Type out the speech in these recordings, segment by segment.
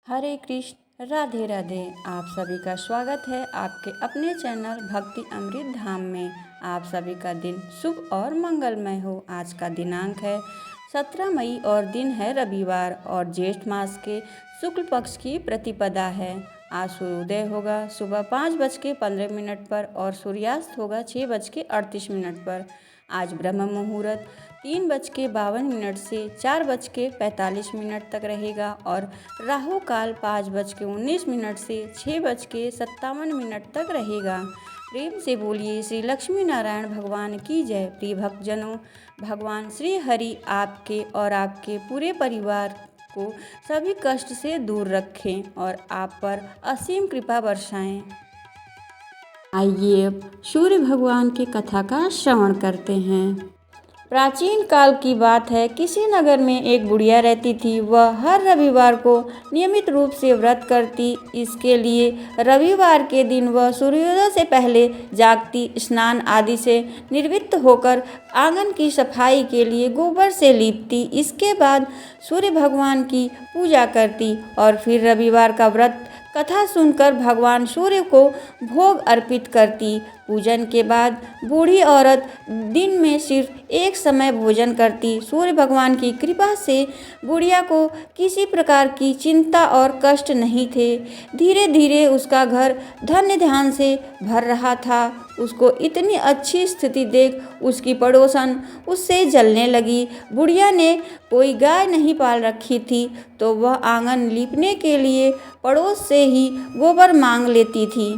हरे कृष्ण, राधे राधे। आप सभी का स्वागत है आपके अपने चैनल भक्ति अमृत धाम में। आप सभी का दिन शुभ और मंगलमय हो। आज का दिनांक है 17 मई और दिन है रविवार और ज्येष्ठ मास के शुक्ल पक्ष की प्रतिपदा है। आज सूर्योदय होगा सुबह 5:15 पर और सूर्यास्त होगा 6:38 पर। आज ब्रह्म मुहूर्त 3:52 से 4:45 तक रहेगा और राहु काल 5:19 से 6:57 तक रहेगा। प्रेम से बोलिए श्री लक्ष्मी नारायण भगवान की जय। प्रिय भक्तजनों, भगवान श्री हरि आपके और आपके पूरे परिवार को सभी कष्ट से दूर रखें और आप पर असीम कृपा बरसाएं। आइए अब सूर्य भगवान की कथा का श्रवण करते हैं। प्राचीन काल की बात है, किसी नगर में एक बुढ़िया रहती थी। वह हर रविवार को नियमित रूप से व्रत करती। इसके लिए रविवार के दिन वह सूर्योदय से पहले जागती, स्नान आदि से निवृत्त होकर आंगन की सफाई के लिए गोबर से लीपती। इसके बाद सूर्य भगवान की पूजा करती और फिर रविवार का व्रत कथा सुनकर भगवान सूर्य को भोग अर्पित करती। पूजन के बाद बूढ़ी औरत दिन में सिर्फ एक समय भोजन करती। सूर्य भगवान की कृपा से बुढ़िया को किसी प्रकार की चिंता और कष्ट नहीं थे। धीरे धीरे उसका घर धन्य धान्य से भर रहा था। उसको इतनी अच्छी स्थिति देख उसकी पड़ोसन उससे जलने लगी। बुढ़िया ने कोई गाय नहीं पाल रखी थी, तो वह आंगन लीपने के लिए पड़ोस से ही गोबर मांग लेती थी।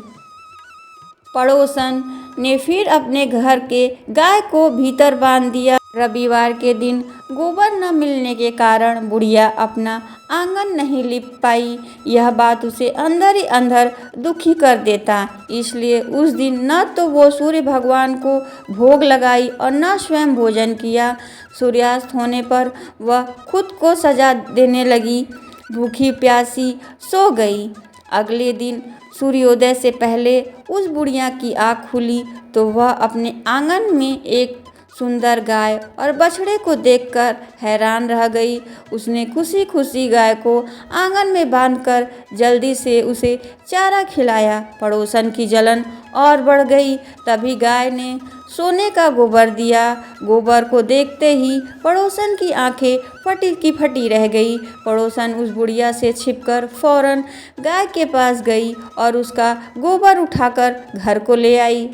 पड़ोसन ने फिर अपने घर के गाय को भीतर बांध दिया। रविवार के दिन गोबर न मिलने के कारण बुढ़िया अपना आंगन नहीं लीप पाई। यह बात उसे अंदर ही अंदर दुखी कर देता। इसलिए उस दिन न तो वो सूर्य भगवान को भोग लगाई और न स्वयं भोजन किया। सूर्यास्त होने पर वह खुद को सजा देने लगी, भूखी प्यासी सो गई। अगले दिन सूर्योदय से पहले उस बुढ़िया की आँख खुली तो वह अपने आंगन में एक सुंदर गाय और बछड़े को देखकर हैरान रह गई। उसने खुशी खुशी गाय को आंगन में बांधकर जल्दी से उसे चारा खिलाया। पड़ोसन की जलन और बढ़ गई। तभी गाय ने सोने का गोबर दिया। गोबर को देखते ही पड़ोसन की आंखें फटी की फटी रह गई। पड़ोसन उस बुढ़िया से छिपकर फौरन गाय के पास गई और उसका गोबर उठाकर घर को ले आई।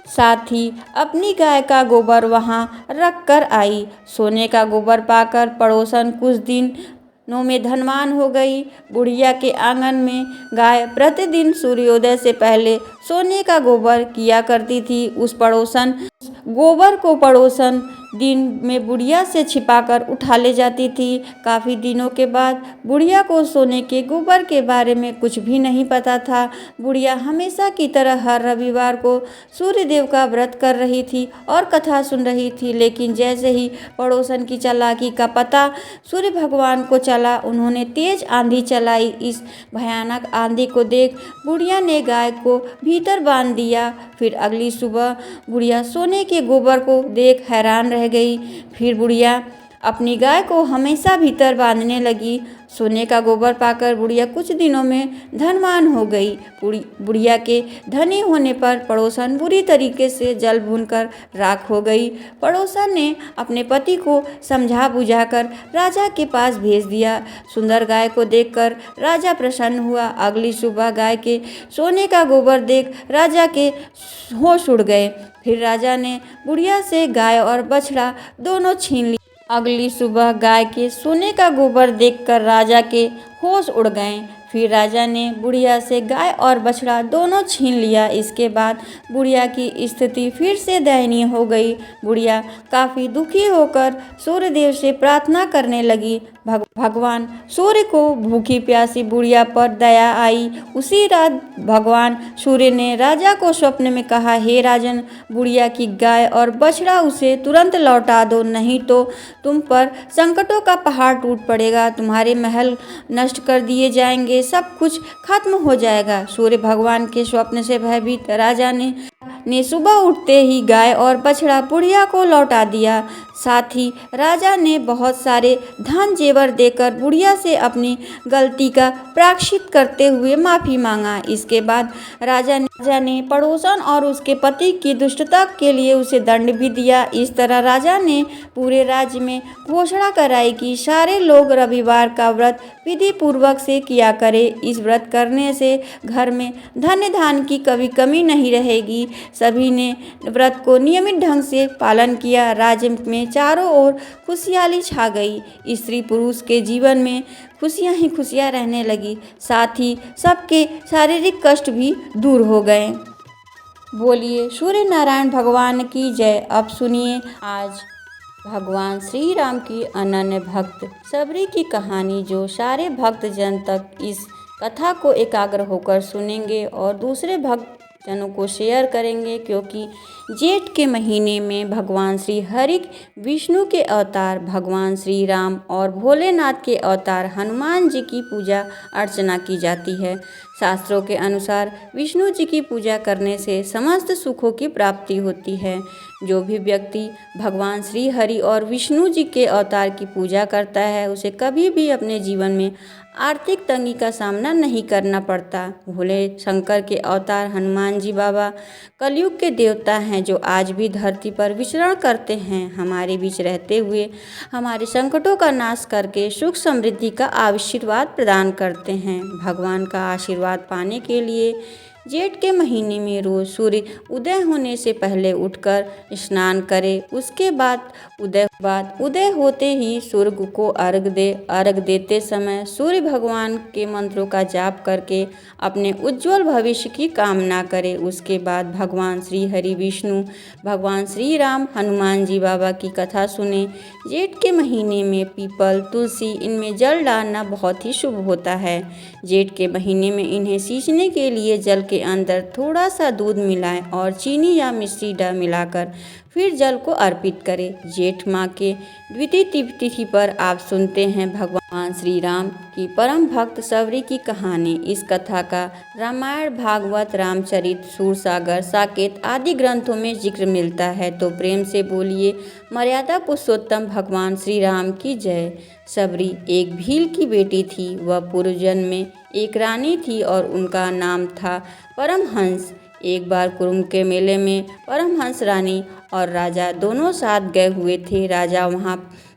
साथ ही अपनी गाय का गोबर वहां रख कर आई। सोने का गोबर पाकर पड़ोसन कुछ दिनों में धनवान हो गई। बुढ़िया के आंगन में गाय प्रतिदिन सूर्योदय से पहले सोने का गोबर किया करती थी। उस गोबर को पड़ोसन दिन में बुढ़िया से छिपाकर उठा ले जाती थी। काफ़ी दिनों के बाद बुढ़िया को सोने के गोबर के बारे में कुछ भी नहीं पता था। बुढ़िया हमेशा की तरह हर रविवार को सूर्यदेव का व्रत कर रही थी और कथा सुन रही थी। लेकिन जैसे ही पड़ोसन की चालाकी का पता सूर्य भगवान को चला, उन्होंने तेज आंधी चलाई। इस भयानक आंधी को देख बुढ़िया ने गाय को भीतर बांध दिया। फिर अगली सुबह बुढ़िया सोने के गोबर को देख हैरान रह गई। फिर बुढ़िया अपनी गाय को हमेशा भीतर बांधने लगी। सोने का गोबर पाकर बुढ़िया कुछ दिनों में धनवान हो गई। बुढ़िया के धनी होने पर पड़ोसन बुरी तरीके से जल भूनकर राख हो गई। पड़ोसन ने अपने पति को समझा बुझाकर राजा के पास भेज दिया। सुंदर गाय को देखकर राजा प्रसन्न हुआ। अगली सुबह गाय के सोने का गोबर देख राजा के होश उड़ गए। फिर राजा ने बुढ़िया से गाय और बछड़ा दोनों छीन लिया। अगली सुबह गाय के सोने का गोबर देखकर राजा के होश उड़ गए। फिर राजा ने बुढ़िया से गाय और बछड़ा दोनों छीन लिया। इसके बाद बुढ़िया की स्थिति फिर से दयनीय हो गई। बुढ़िया काफ़ी दुखी होकर सूर्यदेव से प्रार्थना करने लगी। भगवान सूर्य को भूखी प्यासी बुढ़िया पर दया आई। उसी रात भगवान सूर्य ने राजा को स्वप्न में कहा, हे राजन, बुढ़िया की गाय और बछड़ा उसे तुरंत लौटा दो, नहीं तो तुम पर संकटों का पहाड़ टूट पड़ेगा। तुम्हारे महल नष्ट कर दिए जाएंगे, सब कुछ खत्म हो जाएगा। सूर्य भगवान के स्वप्न से भयभीत राजा ने ने सुबह उठते ही गाय और बछड़ा बुढ़िया को लौटा दिया। साथ ही राजा ने बहुत सारे धन जेवर देकर बुढ़िया से अपनी गलती का प्रायश्चित करते हुए माफ़ी मांगा। इसके बाद राजा ने पड़ोसन और उसके पति की दुष्टता के लिए उसे दंड भी दिया। इस तरह राजा ने पूरे राज्य में घोषणा कराई कि सारे लोग रविवार का व्रत विधि पूर्वक से किया करें। इस व्रत करने से घर में धन धान की कभी कमी नहीं रहेगी। सभी ने व्रत को नियमित ढंग से पालन किया। राज्य में चारों ओर खुशहाली छा गई। स्त्री पुरुष के जीवन में खुशियां ही खुशियां रहने लगी। साथ ही सबके शारीरिक कष्ट भी दूर हो गए। बोलिए सूर्य नारायण भगवान की जय। अब सुनिए आज भगवान श्री राम की अनन्य भक्त सबरी की कहानी, जो सारे भक्त जन तक इस कथा को एकाग्र होकर सुनेंगे और दूसरे भक्त जनों को शेयर करेंगे, क्योंकि जेठ के महीने में भगवान श्री हरि विष्णु के अवतार भगवान श्री राम और भोलेनाथ के अवतार हनुमान जी की पूजा अर्चना की जाती है। शास्त्रों के अनुसार विष्णु जी की पूजा करने से समस्त सुखों की प्राप्ति होती है। जो भी व्यक्ति भगवान श्री हरि और विष्णु जी के अवतार की पूजा करता है, उसे कभी भी अपने जीवन में आर्थिक तंगी का सामना नहीं करना पड़ता। भोले शंकर के अवतार हनुमान जी बाबा कलयुग के देवता हैं, जो आज भी धरती पर विचरण करते हैं। हमारे बीच रहते हुए हमारे संकटों का नाश करके सुख समृद्धि का आशीर्वाद प्रदान करते हैं। भगवान का आशीर्वाद पाने के लिए जेठ के महीने में रोज सूर्य उदय होने से पहले उठकर स्नान करें। उसके बाद उदय होते ही सूर्य को अर्घ दे। अर्घ देते समय सूर्य भगवान के मंत्रों का जाप करके अपने उज्जवल भविष्य की कामना करें। उसके बाद भगवान श्री हरि विष्णु, भगवान श्री राम, हनुमान जी बाबा की कथा सुने। जेठ के महीने में पीपल, तुलसी, इनमें जल डालना बहुत ही शुभ होता है। जेठ के महीने में इन्हें सींचने के लिए जल के अंदर थोड़ा सा दूध मिलाएं और चीनी या मिश्री मिलाकर फिर जल को अर्पित करें। जेठ माह के द्वितीय तिथि पर आप सुनते हैं भगवान श्री राम की परम भक्त सबरी की कहानी। इस कथा का रामायण, भागवत, रामचरित, सूरसागर, साकेत आदि ग्रंथों में जिक्र मिलता है। तो प्रेम से बोलिए मर्यादा पुरुषोत्तम भगवान श्री राम की जय। सबरी एक भील की बेटी थी। वह पूर्व जन्म में एक रानी थी और उनका नाम था परमहंस। एक बार कुरुम के मेले में परमहंस रानी और राजा दोनों साथ गए हुए थे। राजा वहाँ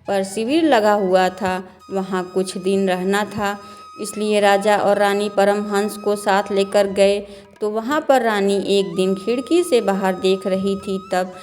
पर शिविर लगा हुआ था, वहाँ कुछ दिन रहना था, इसलिए राजा और रानी परमहंस को साथ लेकर गए। तो वहाँ पर रानी एक दिन खिड़की से बाहर देख रही थी। तब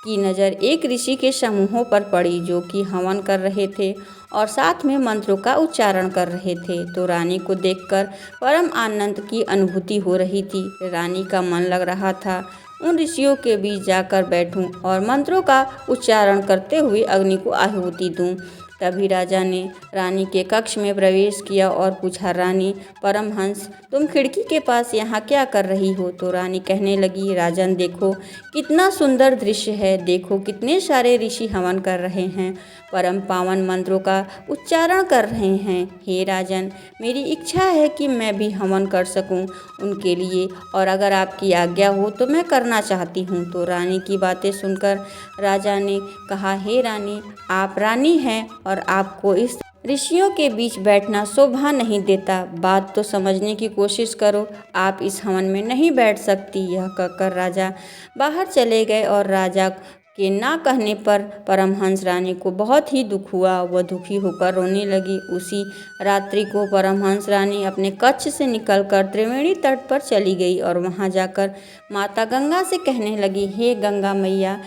की नज़र एक ऋषि के समूहों पर पड़ी, जो कि हवन कर रहे थे और साथ में मंत्रों का उच्चारण कर रहे थे। तो रानी को देखकर परम आनंद की अनुभूति हो रही थी। रानी का मन लग रहा था उन ऋषियों के बीच जाकर बैठूं और मंत्रों का उच्चारण करते हुए अग्नि को आहुति दूं। तभी राजा ने रानी के कक्ष में प्रवेश किया और पूछा, रानी परमहंस, तुम खिड़की के पास यहाँ क्या कर रही हो? तो रानी कहने लगी, राजन देखो कितना सुंदर दृश्य है, देखो कितने सारे ऋषि हवन कर रहे हैं, परम पावन मंत्रों का उच्चारण कर रहे हैं। हे राजन, मेरी इच्छा है कि मैं भी हवन कर सकूं उनके लिए, और अगर आपकी आज्ञा हो तो मैं करना चाहती हूं। तो रानी की बातें सुनकर राजा ने कहा, हे रानी, आप रानी हैं और आपको इस ऋषियों के बीच बैठना शोभा नहीं देता। बात तो समझने की कोशिश करो, आप इस हवन में नहीं बैठ सकती। यह कहकर राजा बाहर चले गए और राजा के ना कहने पर परमहंस रानी को बहुत ही दुख हुआ। वह दुखी होकर रोने लगी। उसी रात्रि को परमहंस रानी अपने कक्ष से निकलकर त्रिवेणी तट पर चली गई और वहां जाकर माता गंगा से कहने लगी, हे गंगा मैया,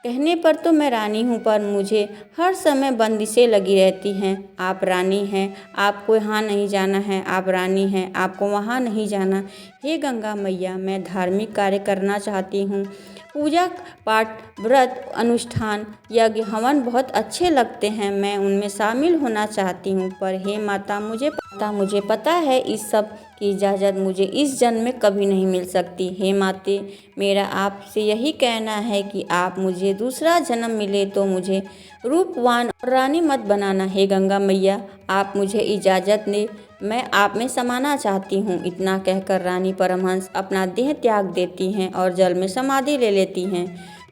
कहने पर तो मैं रानी हूँ, पर मुझे हर समय बंदिशें लगी रहती हैं। आप रानी हैं, आपको यहाँ नहीं जाना है, आप रानी हैं, आपको वहाँ नहीं जाना। हे गंगा मैया, मैं धार्मिक कार्य करना चाहती हूँ। पूजा पाठ, व्रत, अनुष्ठान, यज्ञ, हवन बहुत अच्छे लगते हैं, मैं उनमें शामिल होना चाहती हूँ। पर हे माता, मुझे पता है इस सब की इजाज़त मुझे इस जन्म में कभी नहीं मिल सकती। हे माते, मेरा आपसे यही कहना है कि आप मुझे दूसरा जन्म मिले तो मुझे रूपवान और रानी मत बनाना। हे गंगा मैया, आप मुझे इजाज़त मैं आप में समाना चाहती हूँ। इतना कहकर रानी परमहंस अपना देह त्याग देती हैं और जल में समाधि ले लेती हैं।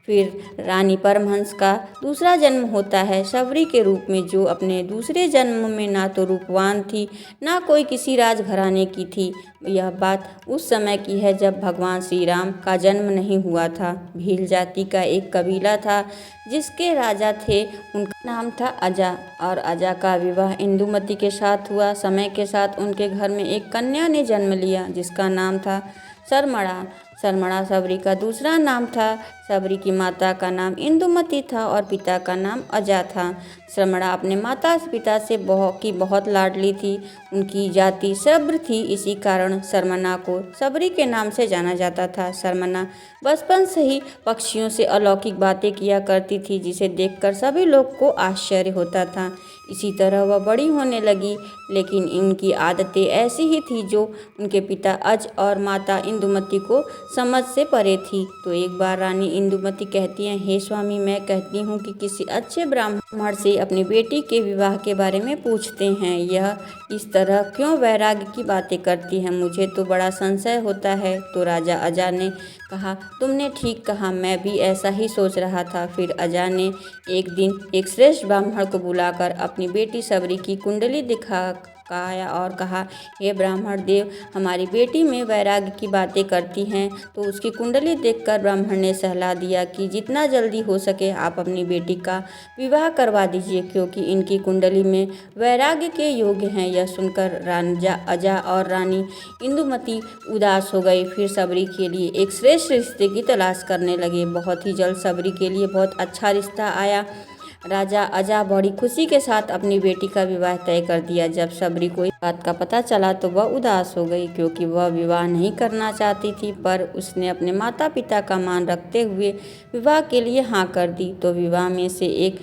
फिर रानी परमहंस का दूसरा जन्म होता है शबरी के रूप में, जो अपने दूसरे जन्म में ना तो रूपवान थी, ना कोई किसी राजघराने की थी। यह बात उस समय की है जब भगवान श्री राम का जन्म नहीं हुआ था। भील जाति का एक कबीला था जिसके राजा थे, उनका नाम था अजा, और अजा का विवाह इंदुमती के साथ हुआ। समय के साथ उनके घर में एक कन्या ने जन्म लिया जिसका नाम था सरमड़ा। सरमड़ा सबरी का दूसरा नाम था। सबरी की माता का नाम इंदुमती था और पिता का नाम अजा था। सरमड़ा अपने माता पिता से बहुत लाडली थी। उनकी जाति सब्र थी, इसी कारण सरमना को सबरी के नाम से जाना जाता था। सरमना बचपन से ही पक्षियों से अलौकिक बातें किया करती थी, जिसे देखकर सभी लोग को आश्चर्य होता था। इसी तरह वह बड़ी होने लगी, लेकिन इनकी आदतें ऐसी ही थी जो उनके पिता अज और माता इंदुमती को समझ से परे थी। तो एक बार रानी इंदुमती कहती हैं, हे स्वामी, मैं कहती हूँ कि किसी अच्छे ब्राह्मण से अपनी बेटी के विवाह के बारे में पूछते हैं। यह इस तरह क्यों वैराग्य की बातें करती है, मुझे तो बड़ा संशय होता है। तो राजा अजा ने कहा, तुमने ठीक कहा, मैं भी ऐसा ही सोच रहा था। फिर अजा ने एक दिन एक श्रेष्ठ ब्राह्मण को बुलाकर अपनी बेटी सबरी की कुंडली दिखाया और कहा, हे ब्राह्मण देव, हमारी बेटी में वैराग्य की बातें करती हैं। तो उसकी कुंडली देखकर ब्राह्मण ने सलाह दिया कि जितना जल्दी हो सके आप अपनी बेटी का विवाह करवा दीजिए, क्योंकि इनकी कुंडली में वैराग्य के योग्य हैं। यह सुनकर राजा अजा और रानी इंदुमती उदास हो गई। फिर सबरी के लिए एक श्रेष्ठ रिश्ते की तलाश करने लगे। बहुत ही जल्द सबरी के लिए बहुत अच्छा रिश्ता आया। राजा अजा बड़ी खुशी के साथ अपनी बेटी का विवाह तय कर दिया। जब सबरी को इस बात का पता चला तो वह उदास हो गई, क्योंकि वह विवाह नहीं करना चाहती थी, पर उसने अपने माता पिता का मान रखते हुए विवाह के लिए हाँ कर दी। तो विवाह में से एक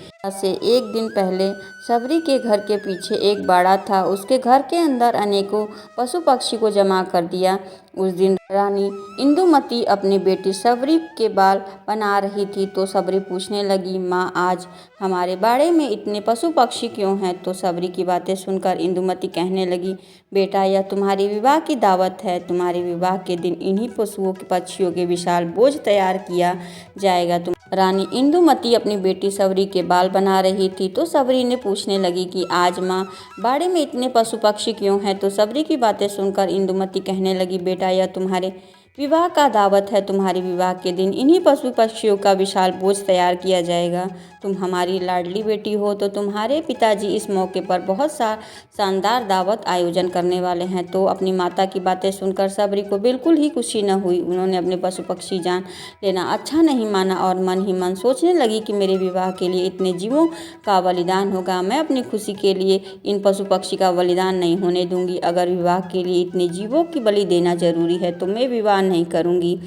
दिन पहले सबरी के घर के पीछे एक बाड़ा था। उसके घर के अंदर अनेकों पशु पक्षी को जमा कर दिया। उस दिन रानी इंदुमती अपनी बेटी सबरी के बाल बना रही थी, तो सबरी पूछने लगी, माँ, आज हमारे बाड़े में इतने पशु पक्षी क्यों हैं? तो सबरी की बातें सुनकर इंदुमती कहने लगी, बेटा, यह तुम्हारी विवाह की दावत है। तुम्हारे विवाह के दिन इन्हीं पशुओं के पक्षियों के विशाल बोझ तैयार किया जाएगा। रानी इंदुमती अपनी बेटी सबरी के बाल बना रही थी, तो सबरी ने पूछने लगी कि आज माँ, बाड़े में इतने पशु पक्षी क्यों हैं? तो सबरी की बातें सुनकर इंदुमती कहने लगी, बेटा, यह तुम्हारे विवाह का दावत है। तुम्हारे विवाह के दिन इन्हीं पशु पक्षियों का विशाल बोझ तैयार किया जाएगा। तुम हमारी लाडली बेटी हो, तो तुम्हारे पिताजी इस मौके पर बहुत शानदार दावत आयोजन करने वाले हैं। तो अपनी माता की बातें सुनकर सबरी को बिल्कुल ही खुशी न हुई। उन्होंने अपने पशु पक्षी जान लेना अच्छा नहीं माना और मन ही मन सोचने लगी कि मेरे विवाह के लिए इतने जीवों का बलिदान होगा, मैं अपनी खुशी के लिए इन पशु पक्षी का बलिदान नहीं होने दूंगी। अगर विवाह के लिए इतने जीवों की बलि देना जरूरी है तो मैं विवाह नहीं करूंगी।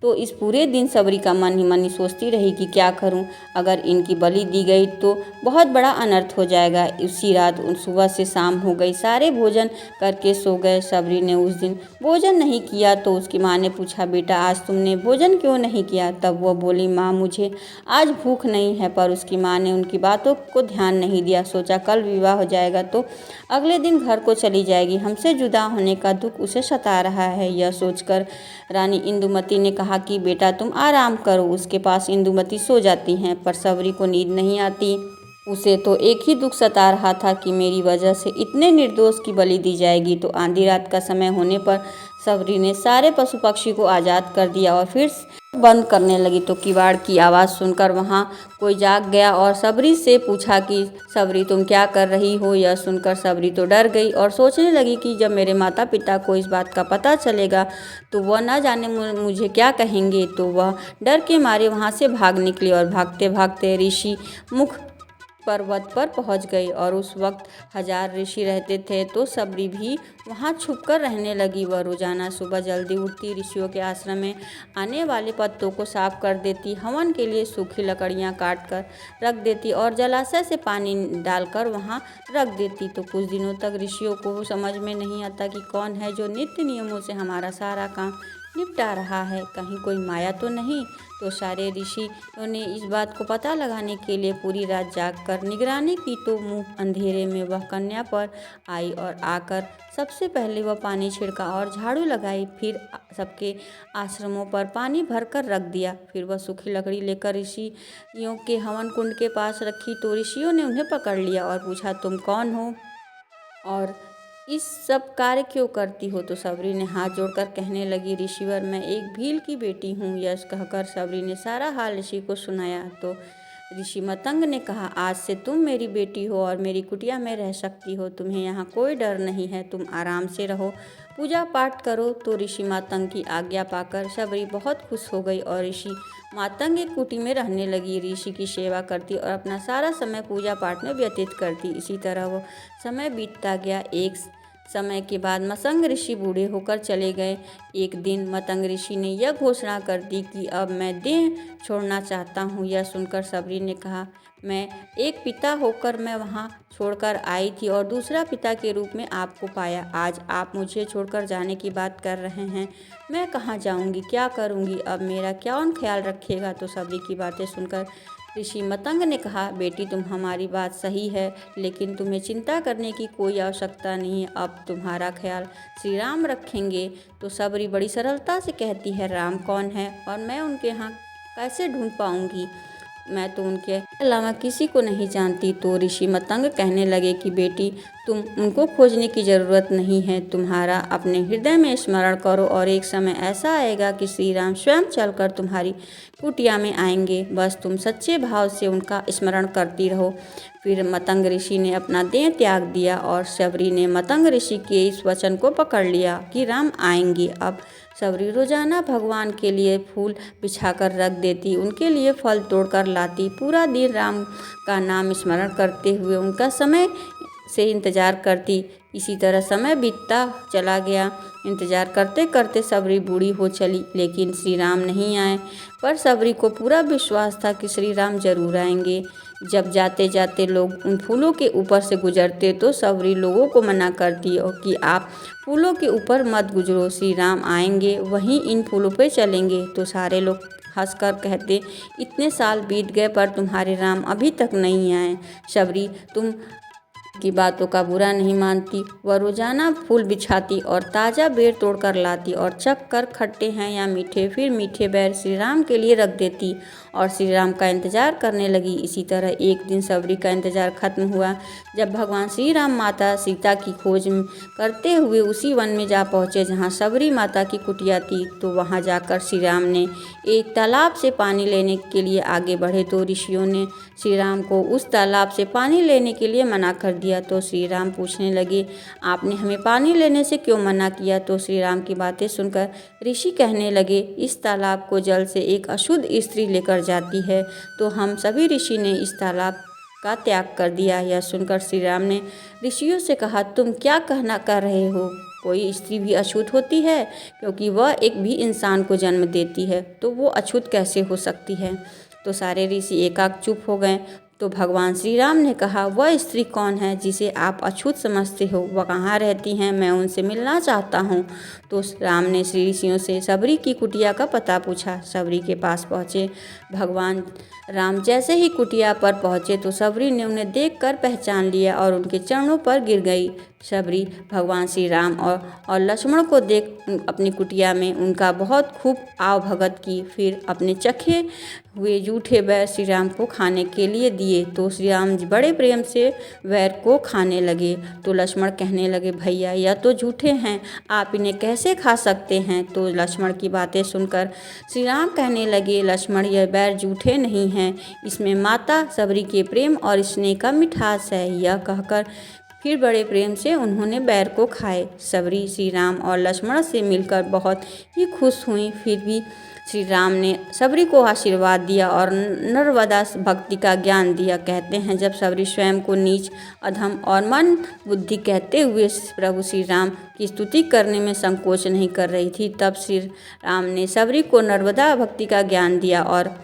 तो इस पूरे दिन सबरी का मन ही मन ही सोचती रही कि क्या करूं, अगर इनकी बलि दी गई तो बहुत बड़ा अनर्थ हो जाएगा। उसी रात सुबह से शाम हो गई, सारे भोजन करके सो गए। सबरी ने उस दिन भोजन नहीं किया, तो उसकी माँ ने पूछा, बेटा, आज तुमने भोजन क्यों नहीं किया? तब वह बोली, माँ, मुझे आज भूख नहीं है। पर उसकी माँ ने उनकी बातों को ध्यान नहीं दिया। सोचा कल विवाह हो जाएगा तो अगले दिन घर को चली जाएगी, हमसे जुदा होने का दुख उसे सता रहा है। यह सोचकर रानी इंदुमती ने कहा कि बेटा, तुम आराम करो। उसके पास इंदुमती सो जाती हैं, पर सबरी को नींद नहीं आती। उसे तो एक ही दुख सता रहा था कि मेरी वजह से इतने निर्दोष की बलि दी जाएगी। तो आधी रात का समय होने पर सबरी ने सारे पशु पक्षी को आज़ाद कर दिया और फिर बंद करने लगी। तो किवाड़ की आवाज़ सुनकर वहाँ कोई जाग गया और सबरी से पूछा कि सबरी, तुम क्या कर रही हो? यह सुनकर सबरी तो डर गई और सोचने लगी कि जब मेरे माता पिता को इस बात का पता चलेगा तो वह ना जाने मुझे क्या कहेंगे। तो वह डर के मारे वहाँ से भाग निकली और भागते भागते ऋषि मुख पर्वत पर पहुंच गई। और उस वक्त 1000 ऋषि रहते थे, तो सबरी भी वहां छुपकर रहने लगी। वह रोजाना सुबह जल्दी उठती, ऋषियों के आश्रम में आने वाले पत्तों को साफ कर देती, हवन के लिए सूखी लकड़ियां काट कर रख देती और जलाशय से पानी डालकर वहां रख देती। तो कुछ दिनों तक ऋषियों को समझ में नहीं आता कि कौन है जो नित्य नियमों से हमारा सारा काम निपटा रहा है, कहीं कोई माया तो नहीं। तो सारे ऋषियों ने इस बात को पता लगाने के लिए पूरी रात जागकर निगरानी की। तो मुँह अंधेरे में वह कन्या पर आई और आकर सबसे पहले वह पानी छिड़का और झाड़ू लगाई। फिर सबके आश्रमों पर पानी भरकर रख दिया। फिर वह सूखी लकड़ी लेकर ऋषियों के हवन कुंड के पास रखी। तो ऋषियों ने उन्हें पकड़ लिया और पूछा, तुम कौन हो और इस सब कार्य क्यों करती हो? तो सबरी ने हाथ जोड़कर कहने लगी, ऋषिवर, मैं एक भील की बेटी हूँ। यह कहकर सबरी ने सारा हाल ऋषि को सुनाया। तो ऋषि मतंग ने कहा, आज से तुम मेरी बेटी हो और मेरी कुटिया में रह सकती हो। तुम्हें यहाँ कोई डर नहीं है, तुम आराम से रहो, पूजा पाठ करो। तो ऋषि मातंग की आज्ञा पाकर सबरी बहुत खुश हो गई और ऋषि मातंग एक कुटी में रहने लगी। ऋषि की सेवा करती और अपना सारा समय पूजा पाठ में व्यतीत करती। इसी तरह वो समय बीतता गया। एक समय के बाद मतंग ऋषि बूढ़े होकर चले गए। एक दिन मतंग ऋषि ने यह घोषणा कर दी कि अब मैं देह छोड़ना चाहता हूँ। यह सुनकर सबरी ने कहा, मैं एक पिता होकर मैं वहाँ छोड़कर आई थी और दूसरा पिता के रूप में आपको पाया। आज आप मुझे छोड़कर जाने की बात कर रहे हैं। मैं कहाँ जाऊँगी, क्या करूँगी? अब मेरा कौन ख्याल रखेगा? तो सबरी की बातें सुनकर ऋषि मतंग ने कहा, बेटी, तुम हमारी बात सही है, लेकिन तुम्हें चिंता करने की कोई आवश्यकता नहीं है। अब तुम्हारा ख्याल श्री राम रखेंगे। तो सबरी बड़ी सरलता से कहती है, राम कौन है और मैं उनके यहाँ कैसे ढूंढ पाऊँगी? मैं तो उनके अलावा किसी को नहीं जानती। तो ऋषि मतंग कहने लगे कि बेटी, तुम उनको खोजने की ज़रूरत नहीं है। तुम्हारा अपने हृदय में स्मरण करो और एक समय ऐसा आएगा कि श्री राम स्वयं चलकर तुम्हारी कुटिया में आएंगे। बस तुम सच्चे भाव से उनका स्मरण करती रहो। फिर मतंग ऋषि ने अपना देह त्याग दिया और सबरी ने मतंग ऋषि के इस वचन को पकड़ लिया कि राम आएंगे। अब सबरी रोजाना भगवान के लिए फूल बिछाकर रख देती, उनके लिए फल तोड़कर लाती, पूरा दिन राम का नाम स्मरण करते हुए उनका समय से इंतज़ार करती। इसी तरह समय बीतता चला गया। इंतज़ार करते करते सबरी बूढ़ी हो चली, लेकिन श्री राम नहीं आए। पर सबरी को पूरा विश्वास था कि श्री राम जरूर आएंगे। जब जाते जाते लोग उन फूलों के ऊपर से गुजरते तो सबरी लोगों को मना करती और कि आप फूलों के ऊपर मत गुजरो, श्री राम आएंगे वहीं इन फूलों पे चलेंगे। तो सारे लोग हंसकर कहते, इतने साल बीत गए पर तुम्हारे राम अभी तक नहीं आए। सबरी तुम की बातों का बुरा नहीं मानती। वह रोजाना फूल बिछाती और ताज़ा बेर तोड़कर लाती और चख कर खट्टे हैं या मीठे, फिर मीठे बेर श्री राम के लिए रख देती और श्री राम का इंतज़ार करने लगी। इसी तरह एक दिन सबरी का इंतज़ार खत्म हुआ। जब भगवान श्री राम माता सीता की खोज करते हुए उसी वन में जा पहुँचे जहाँ सबरी माता की कुटिया थी, तो वहाँ जाकर श्री राम ने एक तालाब से पानी लेने के लिए आगे बढ़े। तो ऋषियों ने श्री राम को उस तालाब से पानी लेने के लिए मना कर दिया। तो श्री राम पूछने लगे, आपने हमें पानी लेने से क्यों मना किया? तो श्री राम की बातें सुनकर ऋषि कहने लगे, इस तालाब को जल से एक अशुद्ध स्त्री लेकर जाती है। तो हम सभी ऋषि ने इस तालाब का त्याग कर दिया। यह सुनकर श्री राम ने ऋषियों से कहा, तुम क्या कहना कर रहे हो? कोई स्त्री भी अछूत होती है? क्योंकि वह एक भी इंसान को जन्म देती है, तो वो अछूत कैसे हो सकती है? तो सारे ऋषि एकाक चुप हो गए। तो भगवान श्री राम ने कहा, वह स्त्री कौन है जिसे आप अछूत समझते हो? वह कहाँ रहती हैं? मैं उनसे मिलना चाहता हूँ। तो राम ने श्री ऋषियों से सबरी की कुटिया का पता पूछा। सबरी के पास पहुँचे। भगवान राम जैसे ही कुटिया पर पहुँचे तो सबरी ने उन्हें देखकर पहचान लिया और उनके चरणों पर गिर गई। सबरी भगवान श्री राम और लक्ष्मण को देख अपनी कुटिया में उनका बहुत खूब आव भगत की। फिर अपने चखे हुए जूठे बैर श्री राम को खाने के लिए दिए। तो श्री राम जी बड़े प्रेम से बैर को खाने लगे। तो लक्ष्मण कहने लगे, भैया यह तो झूठे हैं, आप इन्हें कैसे खा सकते हैं? तो लक्ष्मण की बातें सुनकर श्री राम कहने लगे, लक्ष्मण यह बैर झूठे नहीं हैं, इसमें माता सबरी के प्रेम और स्नेह का मिठास है। यह कहकर फिर बड़े प्रेम से उन्होंने बैर को खाए। सबरी श्री राम और लक्ष्मण से मिलकर बहुत ही खुश हुई। फिर भी श्री राम ने सबरी को आशीर्वाद दिया और नर्मदा भक्ति का ज्ञान दिया। कहते हैं, जब सबरी स्वयं को नीच, अधम और मन बुद्धि कहते हुए प्रभु श्री राम की स्तुति करने में संकोच नहीं कर रही थी, तब श्री राम ने सबरी को नर्मदा भक्ति का ज्ञान दिया और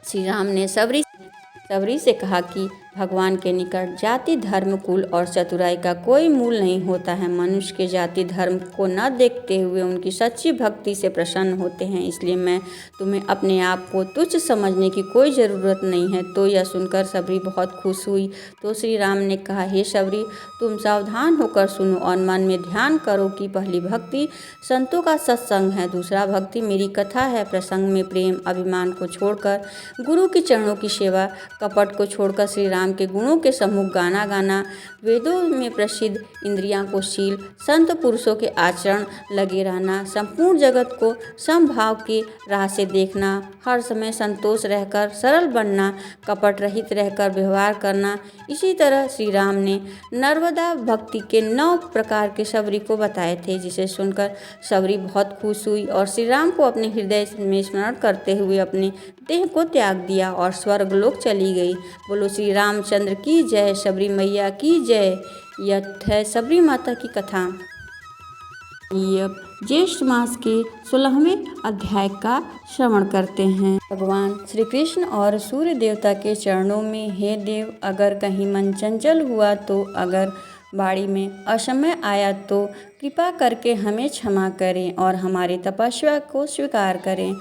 श्री राम ने सबरी से कहा कि भगवान के निकट जाति, धर्म, कुल और चतुराई का कोई मूल नहीं होता है। मनुष्य के जाति धर्म को न देखते हुए उनकी सच्ची भक्ति से प्रसन्न होते हैं। इसलिए मैं तुम्हें अपने आप को तुच्छ समझने की कोई ज़रूरत नहीं है। तो यह सुनकर शबरी बहुत खुश हुई। तो श्री राम ने कहा, हे शबरी, तुम सावधान होकर सुनो और मन में ध्यान करो कि पहली भक्ति संतों का सत्संग है, दूसरा भक्ति मेरी कथा है। प्रसंग में प्रेम, अभिमान को छोड़कर गुरु के चरणों की सेवा, कपट को छोड़कर श्री राम के गुणों के सम्मुख गाना गाना, वेदों में प्रसिद्ध इंद्रियों को शील, संत पुरुषों के आचरण लगे रहना, संपूर्ण जगत को समभाव की राह से देखना, हर समय संतोष रहकर सरल बनना, कपट रहित रहकर व्यवहार करना। इसी तरह श्री राम ने नर्मदा भक्ति के 9 प्रकार के शबरी को बताए थे, जिसे सुनकर शबरी बहुत खुश हुई और श्री राम को अपने हृदय में स्मरण करते हुए अपने देह को त्याग दिया और स्वर्गलोक चली गई। बोलो श्री रामचंद्र की जय, शबरी मैया की जय। यह है शबरी माता की कथा। अब ज्येष्ठ मास के 16वें अध्याय का श्रवण करते हैं। भगवान श्री कृष्ण और सूर्य देवता के चरणों में, हे देव, अगर कहीं मन चंचल हुआ तो, अगर बाड़ी में असमय आया तो कृपा करके हमें क्षमा करें और हमारी तपस्या को स्वीकार करें।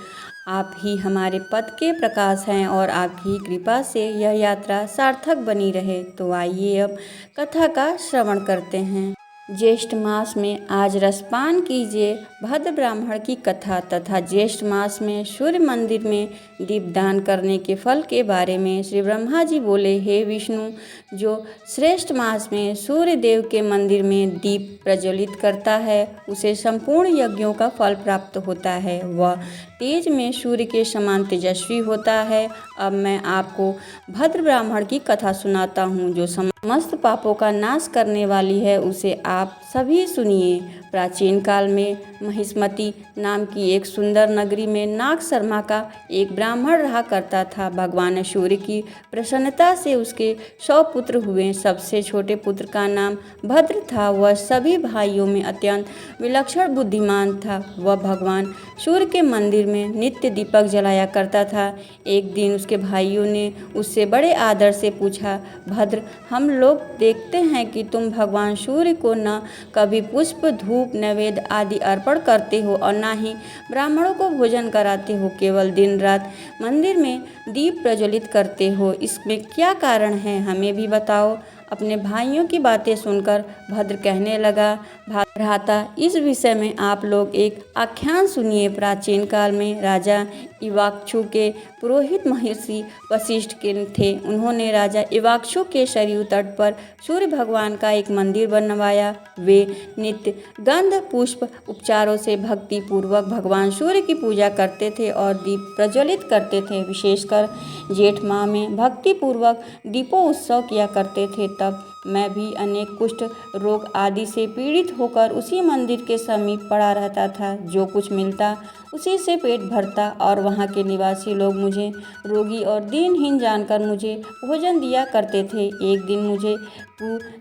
आप ही हमारे पथ के प्रकाश हैं और आपकी कृपा से यह यात्रा सार्थक बनी रहे। तो आइए अब कथा का श्रवण करते हैं। ज्येष्ठ मास में आज रसपान कीजिए भद्र ब्राह्मण की कथा तथा ज्येष्ठ मास में सूर्य मंदिर में दीपदान करने के फल के बारे में श्री ब्रह्मा जी बोले, हे विष्णु, जो श्रेष्ठ मास में सूर्य देव के मंदिर में दीप प्रज्वलित करता है उसे संपूर्ण यज्ञों का फल प्राप्त होता है। वह तेज में सूर्य के समान तेजस्वी होता है। अब मैं आपको भद्र ब्राह्मण की कथा सुनाता हूँ, जो समस्त पापों का नाश करने वाली है। उसे आप सभी सुनिए। प्राचीन काल में महिष्मती नाम की एक सुंदर नगरी में नाग शर्मा का एक ब्राह्मण रहा करता था। भगवान सूर्य की प्रसन्नता से उसके 100 पुत्र हुए। सबसे छोटे पुत्र का नाम भद्र था। वह सभी भाइयों में अत्यंत विलक्षण बुद्धिमान था। वह भगवान सूर्य के मंदिर में नित्य दीपक जलाया करता था। एक दिन उसके भाइयों ने उससे बड़े आदर से पूछा, भद्र, हम लोग देखते हैं कि तुम भगवान सूर्य को न कभी पुष्प, धूप, नैवेद्य आदि अर्पण करते हो और न ही ब्राह्मणों को भोजन कराते हो, केवल दिन रात मंदिर में दीप प्रज्वलित करते हो। इसमें क्या कारण है, हमें भी बताओ। अपने भाइयों की बातें सुनकर भद्र कहने लगा, भ्राता, इस विषय में आप लोग एक आख्यान सुनिए। प्राचीन काल में राजा इवाक्षु के पुरोहित महर्षि वशिष्ठ के थे। उन्होंने राजा इवाक्षु के सरयू तट पर सूर्य भगवान का एक मंदिर बनवाया। वे नित्य गंध पुष्प उपचारों से भक्ति पूर्वक भगवान सूर्य की पूजा करते थे और दीप प्रज्वलित करते थे। विशेषकर जेठ माह में भक्ति पूर्वक दीपोत्सव किया करते थे। तब मैं भी अनेक कुष्ठ रोग आदि से पीड़ित होकर उसी मंदिर के समीप पड़ा रहता था। जो कुछ मिलता उसी से पेट भरता और वहाँ के निवासी लोग मुझे रोगी और दीनहीन जानकर मुझे भोजन दिया करते थे। एक दिन मुझे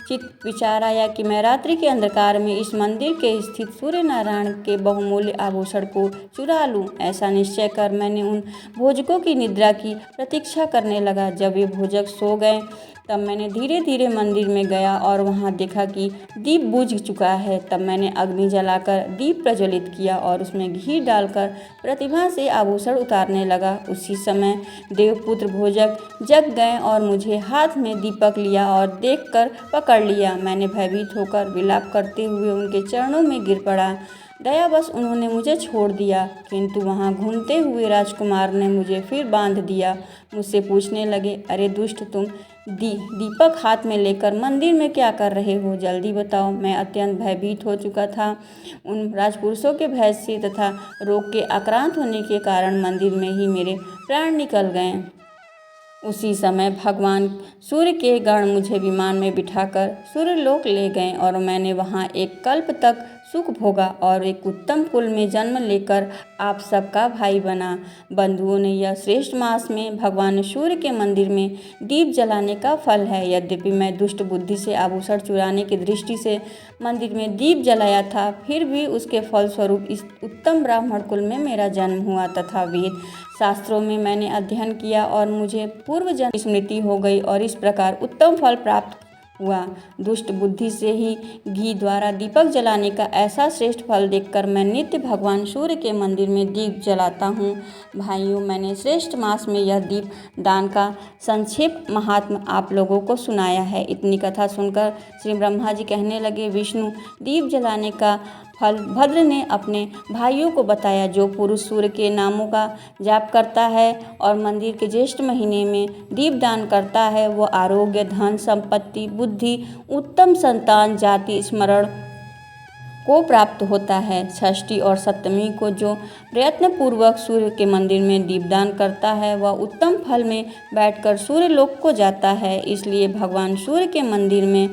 चित विचार आया कि मैं रात्रि के अंधकार में इस मंदिर के स्थित सूर्य नारायण के बहुमूल्य आभूषण को चुरा लूं। ऐसा निश्चय कर मैंने उन भोजकों की निद्रा की प्रतीक्षा करने लगा। जब ये भोजक सो गए तब मैंने धीरे धीरे मंदिर में गया और वहाँ देखा कि दीप बुझ चुका है। तब मैंने अग्नि जलाकर दीप प्रज्वलित किया और उसमें घी डालकर प्रतिभा से आभूषण उतारने लगा। उसी समय देवपुत्र भोजक जग गए और मुझे हाथ में दीपक लिया और देखकर पकड़ लिया। मैंने भयभीत होकर विलाप करते हुए उनके चरणों में गिर पड़ा। दयावश उन्होंने मुझे छोड़ दिया, किंतु वहाँ घूमते हुए राजकुमार ने मुझे फिर बांध दिया। मुझसे पूछने लगे, अरे दुष्ट, तुम दीपक हाथ में लेकर मंदिर में क्या कर रहे हो? जल्दी बताओ। मैं अत्यंत भयभीत हो चुका था। उन राजपुरुषों के भय से तथा रोग के आक्रांत होने के कारण मंदिर में ही मेरे प्राण निकल गए। उसी समय भगवान सूर्य के गण मुझे विमान में बिठाकर सूर्यलोक ले गए और मैंने वहाँ एक कल्प तक सुख भोगा और एक उत्तम कुल में जन्म लेकर आप सबका भाई बना। बंधुओं ने यह श्रेष्ठ मास में भगवान सूर्य के मंदिर में दीप जलाने का फल है। यद्यपि मैं दुष्ट बुद्धि से आभूषण चुराने की दृष्टि से मंदिर में दीप जलाया था, फिर भी उसके फलस्वरूप इस उत्तम ब्राह्मण कुल में मेरा जन्म हुआ तथा वेद शास्त्रों में मैंने अध्ययन किया और मुझे पूर्व जन्म स्मृति हो गई और इस प्रकार उत्तम फल प्राप्त हुआ। दुष्ट बुद्धि से ही घी द्वारा दीपक जलाने का ऐसा श्रेष्ठ फल देखकर मैं नित्य भगवान सूर्य के मंदिर में दीप जलाता हूँ। भाइयों, मैंने श्रेष्ठ मास में यह दीप दान का संक्षेप महात्म आप लोगों को सुनाया है। इतनी कथा सुनकर श्री ब्रह्मा जी कहने लगे, विष्णु, दीप जलाने का फल भद्र ने अपने भाइयों को बताया। जो पुरुष सूर्य के नामों का जाप करता है और मंदिर के ज्येष्ठ महीने में दीप दान करता है, वो आरोग्य, धन, संपत्ति, बुद्धि, उत्तम संतान, जाति स्मरण को प्राप्त होता है। षष्ठी और सप्तमी को जो प्रयत्न पूर्वक सूर्य के मंदिर में दीपदान करता है, वह उत्तम फल में बैठकर सूर्य लोक को जाता है। इसलिए भगवान सूर्य के मंदिर में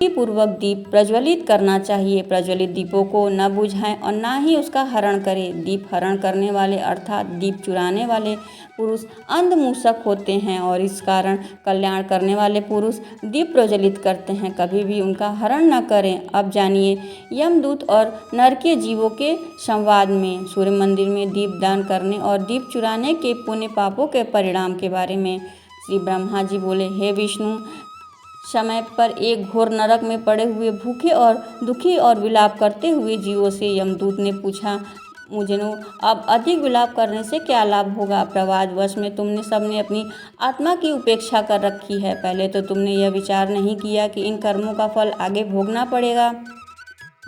पूर्वक दीप प्रज्वलित करना चाहिए। प्रज्वलित दीपों को न बुझाएं और न ही उसका हरण करें। दीप हरण करने वाले अर्थात दीप चुराने वाले पुरुष अंधमूसक होते हैं और इस कारण कल्याण करने वाले पुरुष दीप प्रज्वलित करते हैं। कभी भी उनका हरण न करें। अब जानिए यमदूत और नरकीय जीवों के संवाद में सूर्य मंदिर में दीप दान करने और दीप चुराने के पुण्य पापों के परिणाम के बारे में श्री ब्रह्मा जी बोले, हे विष्णु, समय पर एक घोर नरक में पड़े हुए भूखे और दुखी और विलाप करते हुए जीवों से यमदूत ने पूछा, मुझे अब अधिक विलाप करने से क्या लाभ होगा? प्रवादवश में तुमने सबने अपनी आत्मा की उपेक्षा कर रखी है। पहले तो तुमने यह विचार नहीं किया कि इन कर्मों का फल आगे भोगना पड़ेगा।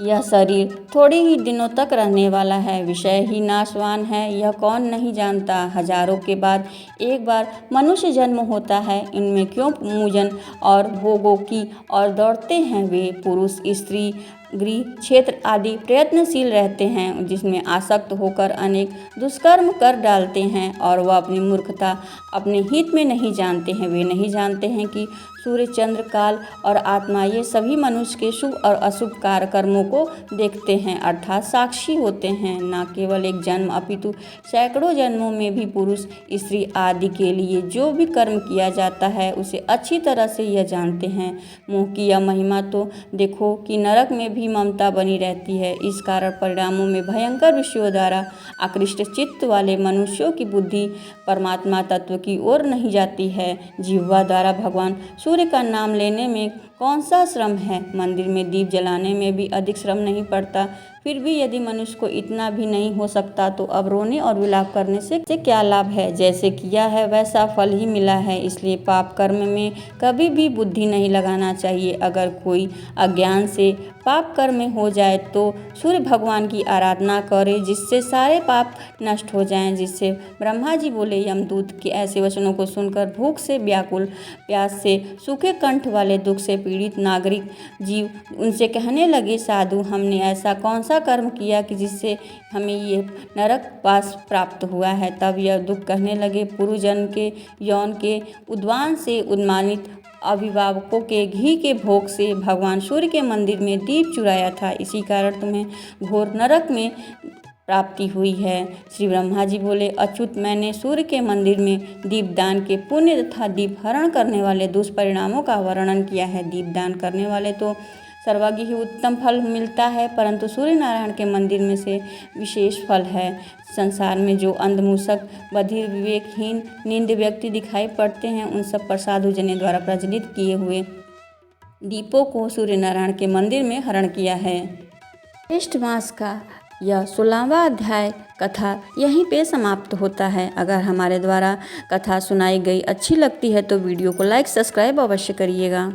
यह शरीर थोड़े ही दिनों तक रहने वाला है, विषय ही नाशवान है, यह कौन नहीं जानता। हजारों के बाद एक बार मनुष्य जन्म होता है। इनमें क्यों मूजन और भोगों की और दौड़ते हैं? वे पुरुष, स्त्री, गृह क्षेत्र आदि प्रयत्नशील रहते हैं, जिसमें आसक्त होकर अनेक दुष्कर्म कर डालते हैं और वह अपनी मूर्खता अपने हित में नहीं जानते हैं। वे नहीं जानते हैं कि सूर्य, चंद्र, काल और आत्मा ये सभी मनुष्य के शुभ और अशुभ कार्य कर्मों को देखते हैं, अर्थात साक्षी होते हैं। न केवल एक जन्म अपितु सैकड़ों जन्मों में भी पुरुष, स्त्री आदि के लिए जो भी कर्म किया जाता है उसे अच्छी तरह से यह जानते हैं। मोह की यह महिमा तो देखो कि नरक में भी ममता बनी रहती है। इस कारण परिणामों में भयंकर विषयों द्वारा आकृष्ट चित्त वाले मनुष्यों की बुद्धि परमात्मा तत्व की ओर नहीं जाती है। जिह्वा द्वारा भगवान सूर्य का नाम लेने में कौन सा श्रम है? मंदिर में दीप जलाने में भी अधिक श्रम नहीं पड़ता। फिर भी यदि मनुष्य को इतना भी नहीं हो सकता तो अब रोने और विलाप करने से क्या लाभ है? जैसे किया है वैसा फल ही मिला है। इसलिए पाप कर्म में कभी भी बुद्धि नहीं लगाना चाहिए। अगर कोई अज्ञान से पाप कर्म में हो जाए तो सूर्य भगवान की आराधना करे, जिससे सारे पाप नष्ट हो जाएं। जिससे ब्रह्मा जी बोले, यमदूत के ऐसे वचनों को सुनकर भूख से व्याकुल, प्यास से सूखे कंठ वाले, दुख से पीड़ित नागरिक जीव उनसे कहने लगे, साधु, हमने ऐसा कौन सा कर्म किया कि जिससे हमें ये नरक वास प्राप्त हुआ है? तब यह दुख कहने लगे, पूर्व जन्म के यौन के उद्वान से उन्मानित अभिभावकों के घी के भोग से भगवान सूर्य के मंदिर में दीप चुराया था। इसी कारण तुम्हें घोर नरक में प्राप्ति हुई है। श्री ब्रह्मा जी बोले, अच्युत, मैंने सूर्य के मंदिर में दीपदान के पुण्य तथा दीप हरण करने वाले दुष्परिणामों का वर्णन किया है। दीपदान करने वाले तो सर्वाग्र ही उत्तम फल मिलता है, परंतु सूर्य नारायण के मंदिर में से विशेष फल है। संसार में जो अंधमूसक, बधिर, विवेकहीन, नींद व्यक्ति दिखाई पड़ते हैं, उन सब पर साधु जने द्वारा प्रज्वलित किए हुए दीपों को सूर्य नारायण के मंदिर में हरण किया है। ज्येष्ठ मास का यह 16वां अध्याय कथा यहीं पे समाप्त होता है। अगर हमारे द्वारा कथा सुनाई गई अच्छी लगती है तो वीडियो को लाइक, सब्सक्राइब अवश्य करिएगा।